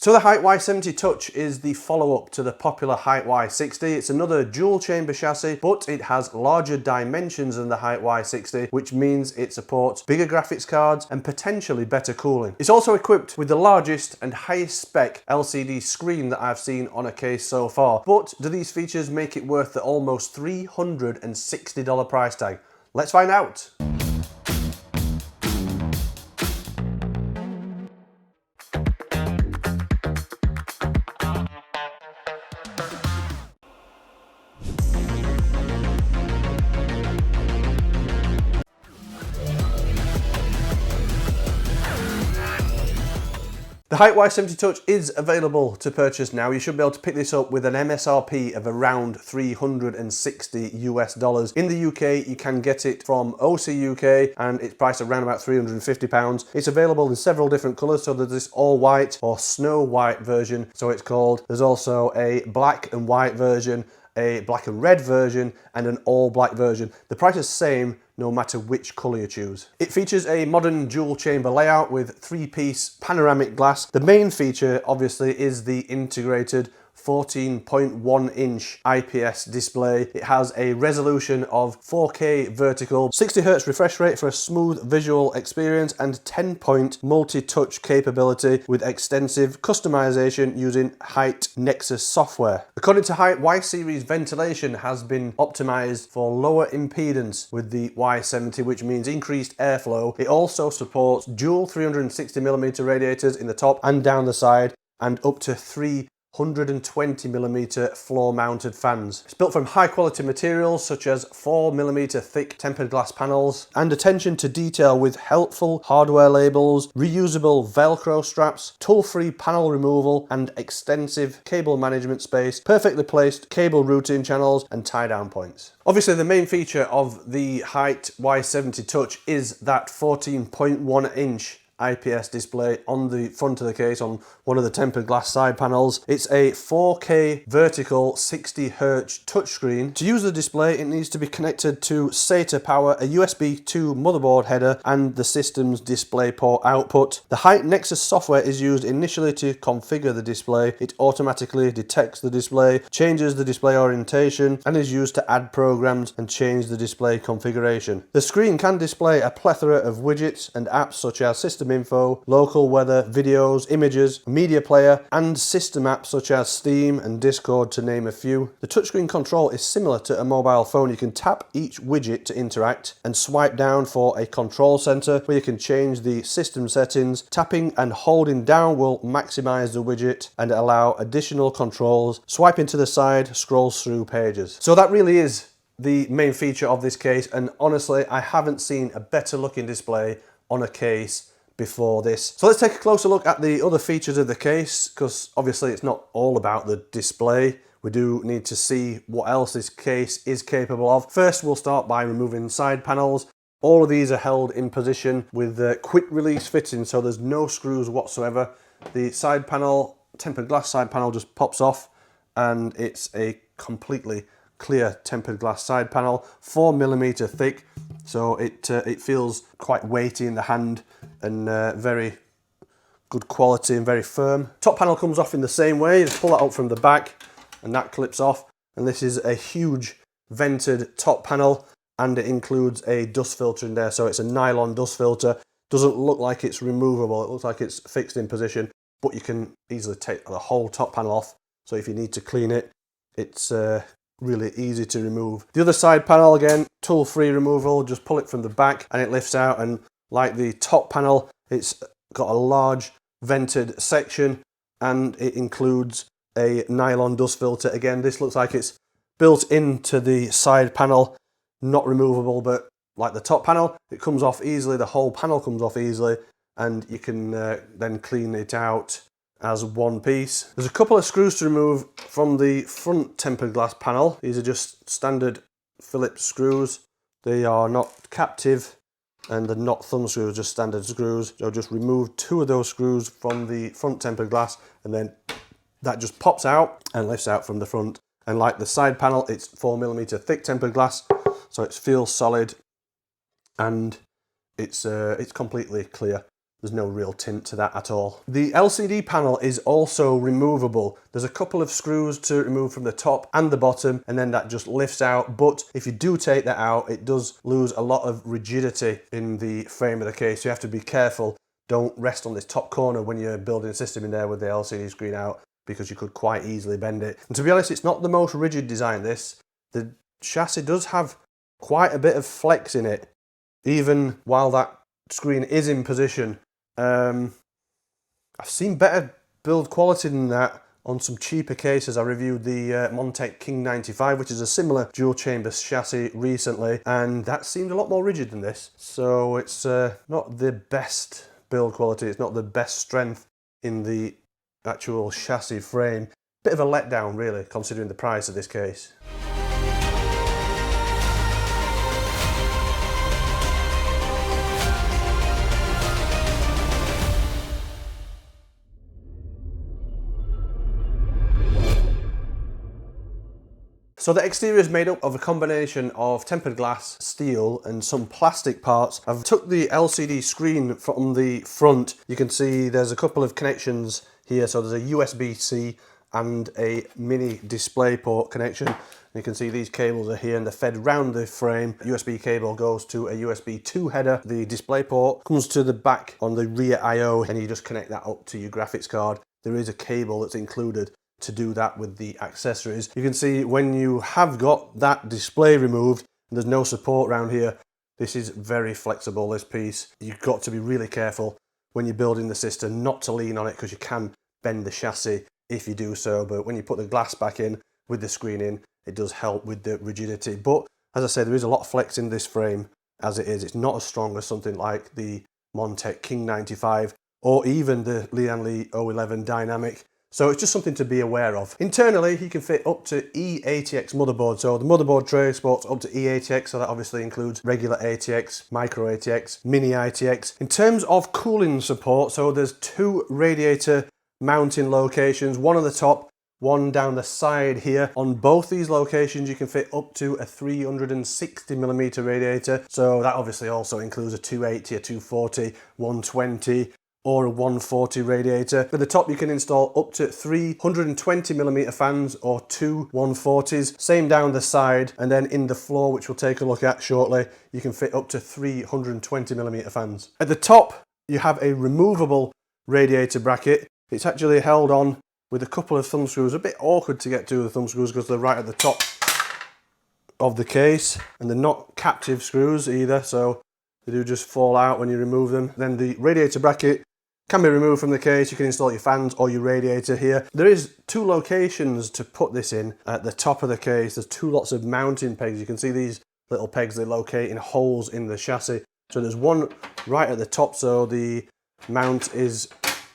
So the Hyte Y70 Touch is the follow-up to the popular Hyte Y60. It's another dual chamber chassis, but it has larger dimensions than the Hyte Y60, which means it supports bigger graphics cards and potentially better cooling. It's also equipped with the largest and highest spec LCD screen that I've seen on a case so far. But do these features make it worth the almost $360 price tag? Let's find out. The Hyte Y70 Touch is available to purchase now. You should be able to pick this up with an MSRP of around $360 US. In the UK, you can get it from OC UK and it's priced around about £350. It's available in several different colours, so there's this all white or snow white version, so it's called. There's also a black and white version, a black and red version, and an all black version. The price is the same no matter which colour you choose. It features a modern dual chamber layout with 3-piece panoramic glass. The main feature obviously is the integrated 14.1 inch IPS display. It has a resolution of 4K vertical, 60 Hz refresh rate for a smooth visual experience, and 10-point multi-touch capability with extensive customization using Hyte Nexus software. According to Hyte, Y series ventilation has been optimized for lower impedance with the Y70, which means increased airflow. It also supports dual 360mm radiators in the top and down the side, and up to 320mm floor mounted fans. It's built from high quality materials such as 4mm thick tempered glass panels, and attention to detail with helpful hardware labels, reusable Velcro straps, tool-free panel removal, and extensive cable management space, perfectly placed cable routing channels, and tie-down points. Obviously, the main feature of the Hyte Y70 Touch is that 14.1 inch IPS display on the front of the case on one of the tempered glass side panels. It's a 4K vertical 60 Hz touchscreen. To use the display, it needs to be connected to SATA power, a USB 2 motherboard header, and the system's DisplayPort output. The Hyte Nexus software is used initially to configure the display. It automatically detects the display, changes the display orientation, and is used to add programs and change the display configuration. The screen can display a plethora of widgets and apps such as system info, local weather, videos, images, media player, and system apps such as Steam and Discord, to name a few. The touchscreen control is similar to a mobile phone. You can tap each widget to interact and swipe down for a control center where you can change the system settings. Tapping and holding down will maximize the widget and allow additional controls. Swiping to the side scrolls through pages. So that really is the main feature of this case, and honestly, I haven't seen a better looking display on a case before this. So let's take a closer look at the other features of the case, because obviously it's not all about the display. We do need to see what else this case is capable of. First, we'll start by removing side panels. All of these are held in position with quick release fitting, so there's no screws whatsoever. The side panel, tempered glass side panel, just pops off, and it's a completely clear tempered glass side panel, 4mm thick, so it feels quite weighty in the hand and very good quality and very firm. Top panel comes off in the same way. You just pull that up from the back and that clips off, and this is a huge vented top panel, and it includes a dust filter in there, so it's a nylon dust filter. Doesn't look like it's removable, it looks like it's fixed in position, but you can easily take the whole top panel off, so if you need to clean it, it's really easy to remove. The other side panel, again, tool-free removal, just pull it from the back and it lifts out, and like the top panel, it's got a large vented section and it includes a nylon dust filter. Again, this looks like it's built into the side panel, not removable, but like the top panel, it comes off easily, the whole panel comes off easily, and you can then clean it out as one piece. There's a couple of screws to remove from the front tempered glass panel. These are just standard Phillips screws. They are not captive and they're not thumb screws, just standard screws. So just remove 2 of those screws from the front tempered glass, and then that just pops out and lifts out from the front. And like the side panel, it's 4mm thick tempered glass, so it feels solid and it's completely clear. There's no real tint to that at all. The LCD panel is also removable. There's a couple of screws to remove from the top and the bottom, and then that just lifts out. But if you do take that out, it does lose a lot of rigidity in the frame of the case. You have to be careful. Don't rest on this top corner when you're building a system in there with the LCD screen out, because you could quite easily bend it. And to be honest, it's not the most rigid design, this. The chassis does have quite a bit of flex in it, even while that screen is in position. I've seen better build quality than that on some cheaper cases. I reviewed the Montech King 95, which is a similar dual chamber chassis recently, and that seemed a lot more rigid than this. So it's not the best build quality, it's not the best strength in the actual chassis frame. Bit of a letdown really, considering the price of this case. So the exterior is made up of a combination of tempered glass, steel and some plastic parts. I've took the LCD screen from the front. You can see there's a couple of connections here. So there's a USB-C and a mini DisplayPort connection. You can see these cables are here and they're fed round the frame. USB cable goes to a USB 2 header. The DisplayPort comes to the back on the rear I/O, and you just connect that up to your graphics card. There is a cable that's included to do that with the accessories. You can see when you have got that display removed and there's no support around here, this is very flexible, this piece. You've got to be really careful when you're building the system not to lean on it, because you can bend the chassis if you do so. But when you put the glass back in with the screen in, it does help with the rigidity. But as I say, there is a lot of flex in this frame as it is. It's not as strong as something like the Montech King 95 or even the Lian Li 011 Dynamic. So it's just something to be aware of. Internally, he can fit up to E-ATX motherboard. So the motherboard tray supports up to E-ATX, so that obviously includes regular ATX, micro ATX, mini ITX. In terms of cooling support, so there's two radiator mounting locations, one on the top, one down the side here. On both these locations, you can fit up to a 360mm radiator. So that obviously also includes a 280, a 240, 120, or a 140 radiator. At the top you can install up to 320mm fans or two 140s, same down the side, and then in the floor, which we'll take a look at shortly, you can fit up to 320mm fans. At the top you have a removable radiator bracket. It's actually held on with a couple of thumb screws. A bit awkward to get to the thumb screws because they're right at the top of the case, and they're not captive screws either, so they do just fall out when you remove them. Then the radiator bracket can be removed from the case. You can install your fans or your radiator here. There is two locations to put this in. At the top of the case, there's two lots of mounting pegs. You can see these little pegs, they locate in holes in the chassis. So there's one right at the top, so the mount is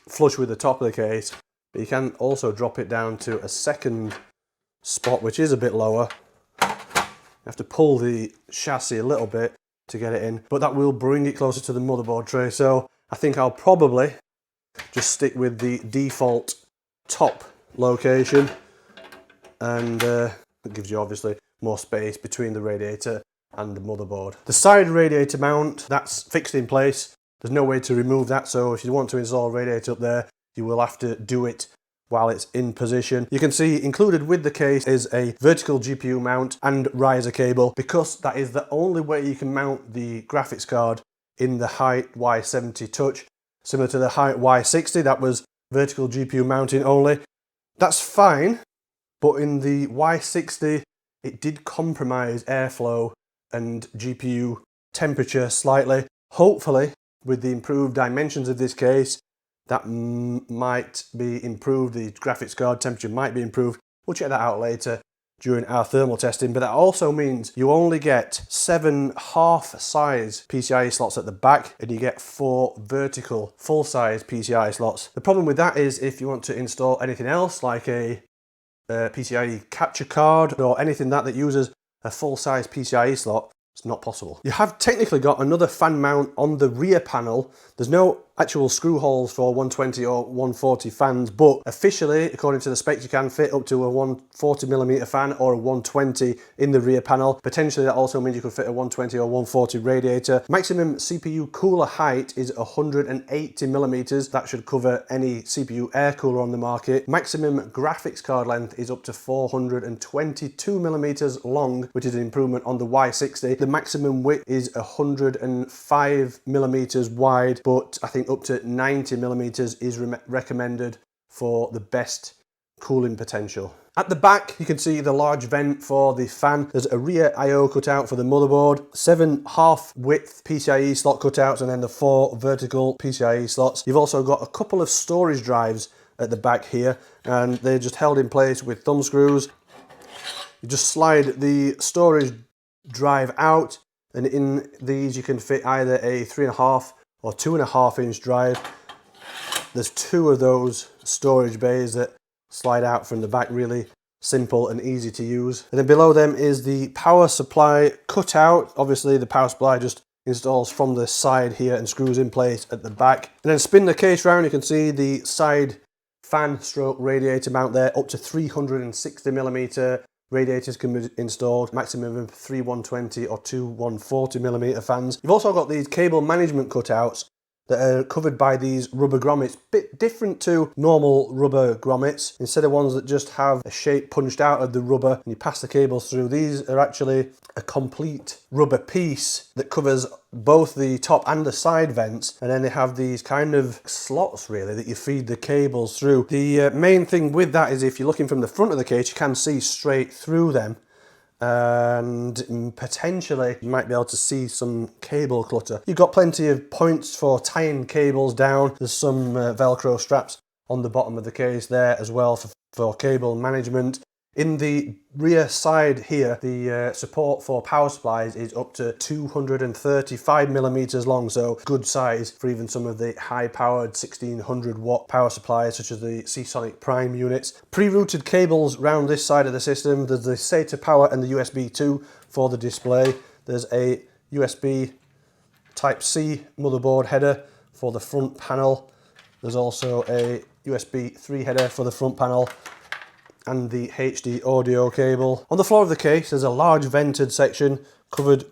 flush with the top of the case. But you can also drop it down to a second spot, which is a bit lower. You have to pull the chassis a little bit to get it in, but that will bring it closer to the motherboard tray. So I think I'll probably just stick with the default top location, and it gives you obviously more space between the radiator and the motherboard. The side radiator mount, that's fixed in place. There's no way to remove that, so if you want to install a radiator up there, you will have to do it while it's in position. You can see included with the case is a vertical GPU mount and riser cable, because that is the only way you can mount the graphics card in the Hyte Y70 Touch. Similar to the Hyte Y60, that was vertical GPU mounting only. That's fine, but in the Y60, it did compromise airflow and GPU temperature slightly. Hopefully, with the improved dimensions of this case, that might be improved. The graphics card temperature might be improved. We'll check that out later during our thermal testing, but that also means you only get 7 half-size PCIe slots at the back, and you get 4 vertical full-size PCIe slots. The problem with that is if you want to install anything else, like a PCIe capture card or anything that uses a full-size PCIe slot, it's not possible. You have technically got another fan mount on the rear panel. There's no actual screw holes for 120 or 140 fans, but officially, according to the specs, you can fit up to a 140mm fan or a 120 in the rear panel. Potentially that also means you could fit a 120 or 140 radiator. Maximum CPU cooler height is 180mm. That should cover any CPU air cooler on the market. Maximum graphics card length is up to 422mm long, which is an improvement on the Y60. The maximum width is 105mm wide, but I think up to 90mm is recommended for the best cooling potential. At the back, you can see the large vent for the fan. There's a rear I/O cutout for the motherboard, 7 half-width PCIe slot cutouts, and then the 4 vertical PCIe slots. You've also got a couple of storage drives at the back here, and they're just held in place with thumb screws. You just slide the storage drive out, and in these you can fit either a 3.5 or 2.5 inch drive. There's 2 of those storage bays that slide out from the back, really simple and easy to use. And then below them is the power supply cutout. Obviously the power supply just installs from the side here and screws in place at the back. And then spin the case round, you can see the side fan stroke radiator mount there. Up to 360mm radiators can be installed, maximum of 3 120 or 2 140mm fans. You've also got these cable management cutouts that are covered by these rubber grommets, bit different to normal rubber grommets. Instead of ones that just have a shape punched out of the rubber and you pass the cables through, these are actually a complete rubber piece that covers both the top and the side vents, and then they have these kind of slots really that you feed the cables through. The main thing with that is if you're looking from the front of the case, you can see straight through them, and potentially you might be able to see some cable clutter. You've got plenty of points for tying cables down. There's some Velcro straps on the bottom of the case there as well for cable management. In the rear side here, the support for power supplies is up to 235mm long, so good size for even some of the high-powered 1600 watt power supplies such as the Seasonic Prime units. Pre-routed cables round this side of the system. There's the SATA power and the USB 2 for the display. There's a USB Type-C motherboard header for the front panel. There's also a USB 3 header for the front panel, and the HD audio cable. On the floor of the case, there's a large vented section covered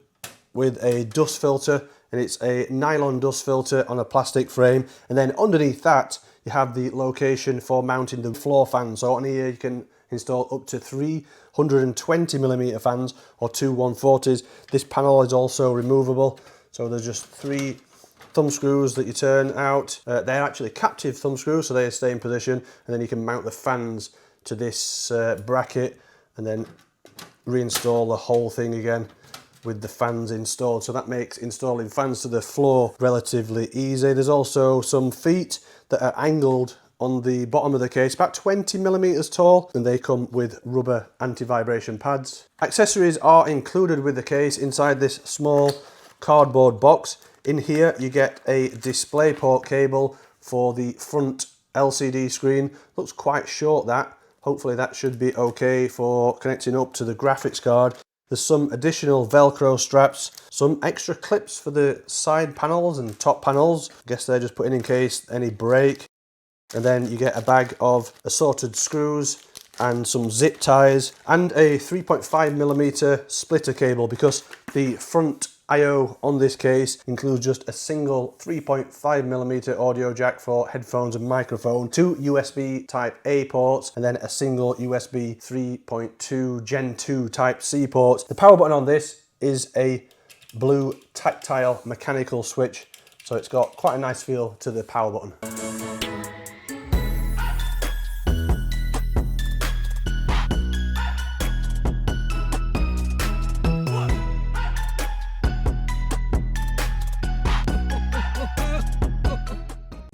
with a dust filter, and it's a nylon dust filter on a plastic frame. And then underneath that, you have the location for mounting the floor fan. So on here, you can install up to 320mm fans or 2 140s. This panel is also removable. So there's just 3 thumb screws that you turn out. They're actually captive thumb screws, so they stay in position, and then you can mount the fans to this bracket and then reinstall the whole thing again with the fans installed. So that makes installing fans to the floor relatively easy. There's also some feet that are angled on the bottom of the case, about 20mm tall, and they come with rubber anti-vibration pads. Accessories are included with the case inside this small cardboard box. In here you get a DisplayPort cable for the front LCD screen. Looks quite short, that. Hopefully that should be okay for connecting up to the graphics card. There's some additional Velcro straps, some extra clips for the side panels and top panels. I guess they're just put in case any break. And then you get a bag of assorted screws and some zip ties and a 3.5mm splitter cable, because the front I/O on this case includes just a single 3.5mm audio jack for headphones and microphone, 2 USB Type A ports, and then a single USB 3.2 Gen 2 Type C ports. The power button on this is a blue tactile mechanical switch, so it's got quite a nice feel to the power button.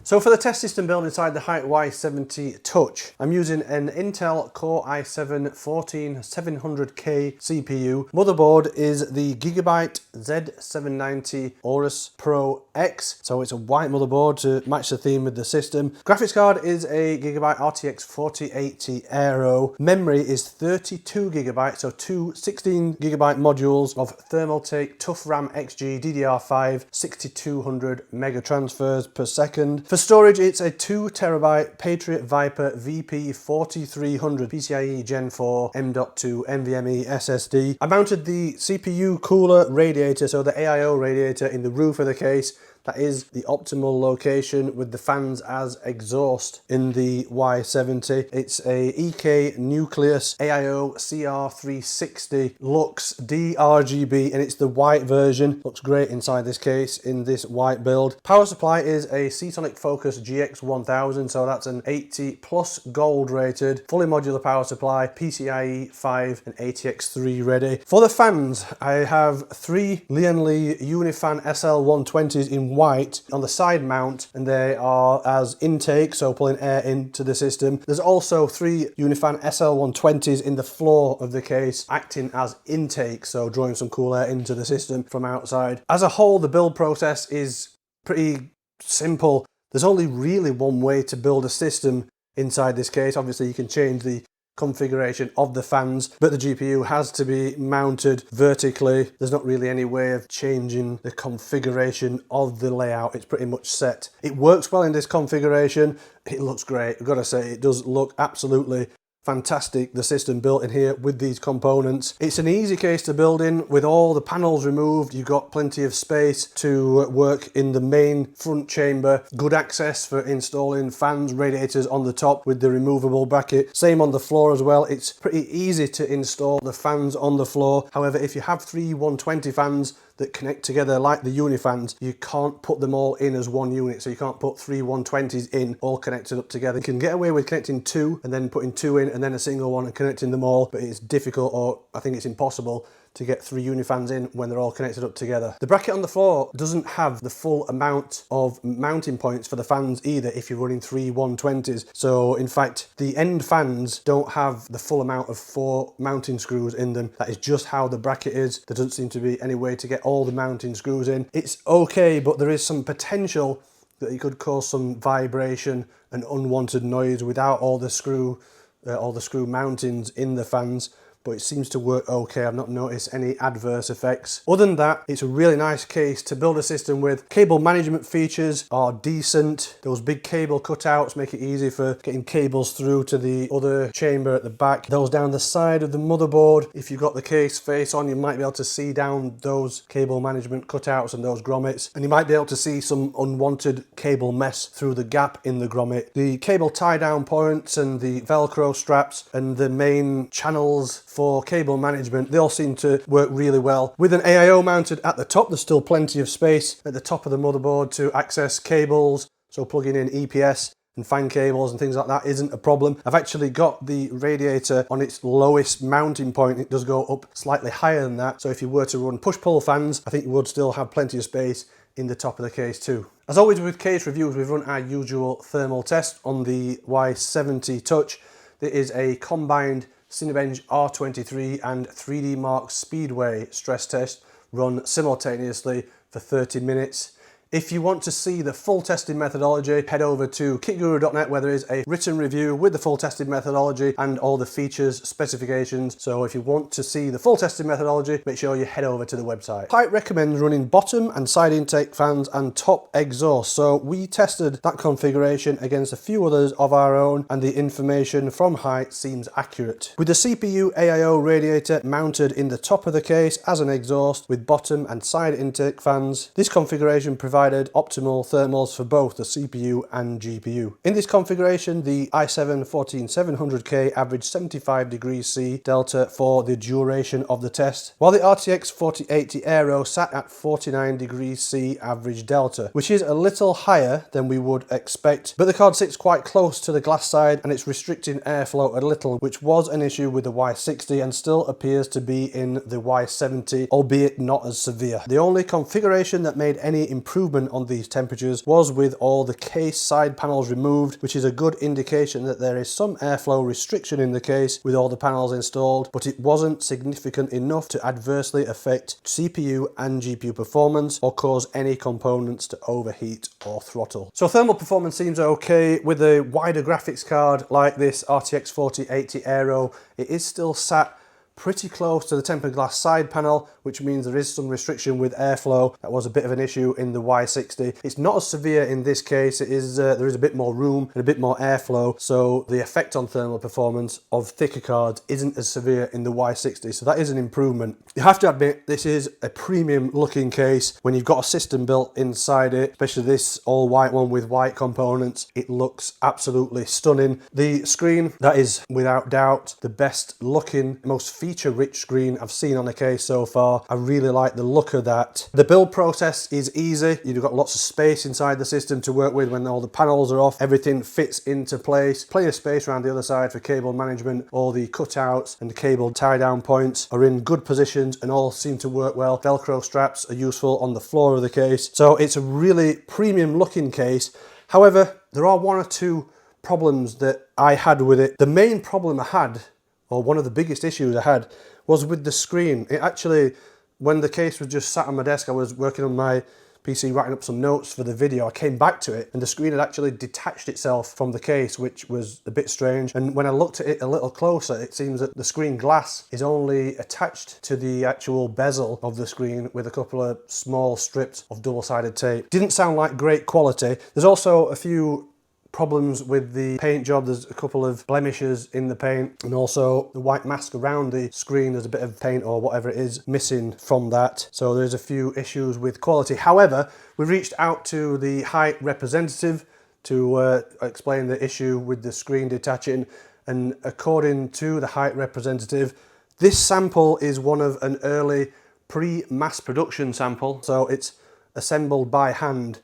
So for the test system build inside the Hyte Y70 Touch, I'm using an Intel Core i7-14700K CPU. Motherboard is the Gigabyte Z790 Aorus Pro X, so it's a white motherboard to match the theme with the system. Graphics card is a Gigabyte RTX 4080 Aero. Memory is 32 GB, so two 16 GB modules of Thermaltake Tough RAM XG DDR5 6200 mega transfers per second. For storage, it's a 2 TB Patriot Viper VP4300 PCIe Gen 4 M.2 NVMe SSD. I mounted the CPU cooler radiator, so the AIO radiator, in the roof of the case. That is the optimal location with the fans as exhaust in the Y70. It's a EK Nucleus AIO CR360 Lux DRGB, and it's the white version. Looks great inside this case in this white build. Power supply is a Seasonic Focus GX1000, so that's an 80 plus gold rated, fully modular power supply, PCIe 5 and ATX3 ready. For the fans, I have three Lian Unifan SL120s in white on the side mount, and they are as intake, so pulling air into the system. There's also three Unifan SL120s in the floor of the case, acting as intake, so drawing some cool air into the system from outside. As a whole, the build process is pretty simple. There's only really one way to build a system inside this case. Obviously, you can change the configuration of the fans, but the GPU has to be mounted vertically. There's not really any way of changing the configuration of the layout. It's pretty much set. It works well in this configuration. It looks great. I've got to say, it does look absolutely fantastic, the system built in here with these components. It's an easy case to build in with all the panels removed. You've got plenty of space to work in the main front chamber. Good access for installing fans, radiators on the top with the removable bracket. Same on the floor as well. It's pretty easy to install the fans on the floor. However, if you have three 120 fans that connect together like the Unifans, you can't put them all in as one unit, so you can't put three 120s in all connected up together. You can get away with connecting two and then putting two in and then a single one and connecting them all, but it's difficult, or I think it's impossible, to get three Unifans in when they're all connected up together. The bracket on the floor doesn't have the full amount of mounting points for the fans either if you're running three 120s. So in fact, the end fans don't have the full amount of 4 mounting screws in them. That is just how the bracket is. There doesn't seem to be any way to get all the mounting screws in. It's okay, but there is some potential that it could cause some vibration and unwanted noise without all the screw mountings in the fans. But it seems to work okay. I've not noticed any adverse effects. Other than that, it's a really nice case to build a system with. Cable management features are decent. Those big cable cutouts make it easy for getting cables through to the other chamber at the back. Those down the side of the motherboard, if you've got the case face on, you might be able to see down those cable management cutouts and those grommets, and you might be able to see some unwanted cable mess through the gap in the grommet. The cable tie down points and the Velcro straps and the main channels for cable management, they all seem to work really well. With an AIO mounted at the top, there's still plenty of space at the top of the motherboard to access cables, so plugging in EPS and fan cables and things like that isn't a problem. I've actually got the radiator on its lowest mounting point. It does go up slightly higher than that, so if you were to run push-pull fans, I think you would still have plenty of space in the top of the case too. As always with case reviews, we've run our usual thermal test on the Y70 Touch. There is a combined Cinebench R23 and 3D Mark Speedway stress test run simultaneously for 30 minutes. If you want to see the full testing methodology, head over to kitguru.net, where there is a written review with the full testing methodology and all the features, specifications. So if you want to see the full testing methodology, make sure you head over to the website. Hyte recommends running bottom and side intake fans and top exhaust. So we tested that configuration against a few others of our own, and the information from Hyte seems accurate. With the CPU AIO radiator mounted in the top of the case as an exhaust with bottom and side intake fans, this configuration provides optimal thermals for both the CPU and GPU. In this configuration, the i7-14700K averaged 75 degrees C delta for the duration of the test, while the RTX 4080 Aero sat at 49 degrees C average delta, which is a little higher than we would expect, but the card sits quite close to the glass side and it's restricting airflow a little, which was an issue with the Y60 and still appears to be in the Y70, albeit not as severe. The only configuration that made any improvement improvement on these temperatures was with all the case side panels removed, which is a good indication that there is some airflow restriction in the case with all the panels installed, but it wasn't significant enough to adversely affect CPU and GPU performance or cause any components to overheat or throttle. So thermal performance seems okay. With a wider graphics card like this RTX 4080 Aero, it is still sat pretty close to the tempered glass side panel, which means there is some restriction with airflow. That was a bit of an issue in the Y60. It's not as severe in this case. It is there is a bit more room and a bit more airflow, so the effect on thermal performance of thicker cards isn't as severe in the Y60, so that is an improvement. You have to admit, this is a premium looking case. When you've got a system built inside it, especially this all white one with white components, it looks absolutely stunning. The screen, that is without doubt the best looking, most feature-rich screen I've seen on a case so far. I really like the look of that. The build process is easy. You've got lots of space inside the system to work with when all the panels are off. Everything fits into place. Plenty of space around the other side for cable management. All the cutouts and the cable tie-down points are in good positions and all seem to work well. Velcro straps are useful on the floor of the case. So it's a really premium looking case. However, there are one or two problems that I had with it. The main problem I had, or one of the biggest issues I had, was with the screen. It actually, when the case was just sat on my desk, I was working on my PC writing up some notes for the video, I came back to it and the screen had actually detached itself from the case, which was a bit strange. And when I looked at it a little closer, it seems that the screen glass is only attached to the actual bezel of the screen with a couple of small strips of double-sided tape. Didn't sound like great quality. There's also a few problems with the paint job. There's a couple of blemishes in the paint, and also the white mask around the screen, there's a bit of paint or whatever it is missing from that. So there's a few issues with quality. However, we reached out to the Hyte representative to explain the issue with the screen detaching, and according to the Hyte representative, this sample is one of an early pre-mass production sample, so it's assembled by hand,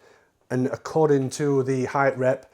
and according to the Hyte rep,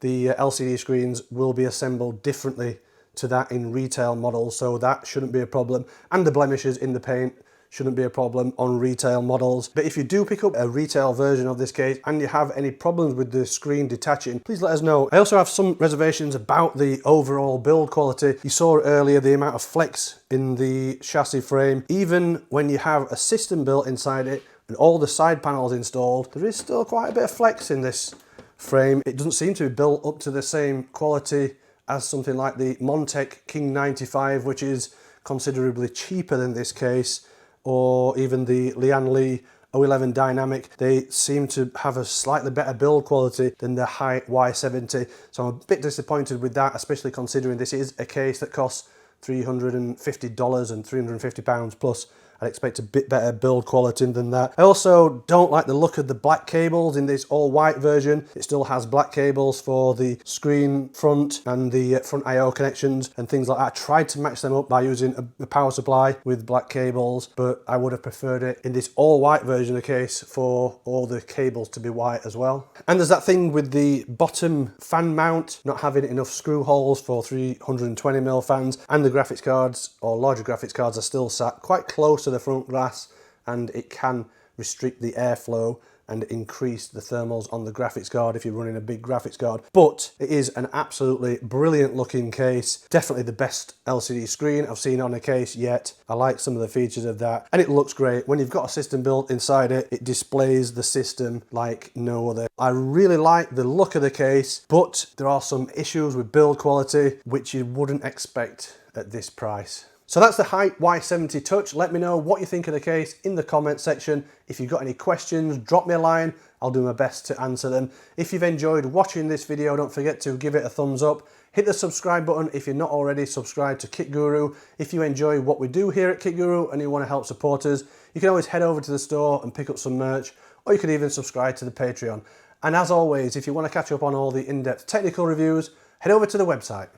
the LCD screens will be assembled differently to that in retail models, so that shouldn't be a problem. And the blemishes in the paint shouldn't be a problem on retail models. But if you do pick up a retail version of this case and you have any problems with the screen detaching, please let us know. I also have some reservations about the overall build quality. You saw earlier the amount of flex in the chassis frame. Even when you have a system built inside it and all the side panels installed, there is still quite a bit of flex in this frame. It doesn't seem to be built up to the same quality as something like the Montech King 95, which is considerably cheaper than this case, or even the Lian Li 011 Dynamic. They seem to have a slightly better build quality than the Hyte Y70, so I'm a bit disappointed with that, especially considering this is a case that costs $350 and £350 plus. I'd expect a bit better build quality than that. I also don't like the look of the black cables in this all white version. It still has black cables for the screen front and the front I/O connections and things like that. I tried to match them up by using a power supply with black cables, but I would have preferred it in this all white version of the case for all the cables to be white as well. And there's that thing with the bottom fan mount not having enough screw holes for 320mm fans, and the graphics cards, or larger graphics cards, are still sat quite close to the front glass, and it can restrict the airflow and increase the thermals on the graphics card if you're running a big graphics card. But it is an absolutely brilliant looking case. Definitely the best LCD screen I've seen on a case yet. I like some of the features of that, and it looks great. When you've got a system built inside it, it displays the system like no other. I really like the look of the case, but there are some issues with build quality which you wouldn't expect at this price. So that's the Hyte Y70 Touch. Let me know what you think of the case in the comment section. If you've got any questions, drop me a line. I'll do my best to answer them. If you've enjoyed watching this video, don't forget to give it a thumbs up. Hit the subscribe button if you're not already subscribed to Kit Guru. If you enjoy what we do here at Kit Guru and you want to help support us, you can always head over to the store and pick up some merch, or you could even subscribe to the Patreon. And as always, if you want to catch up on all the in-depth technical reviews, head over to the website.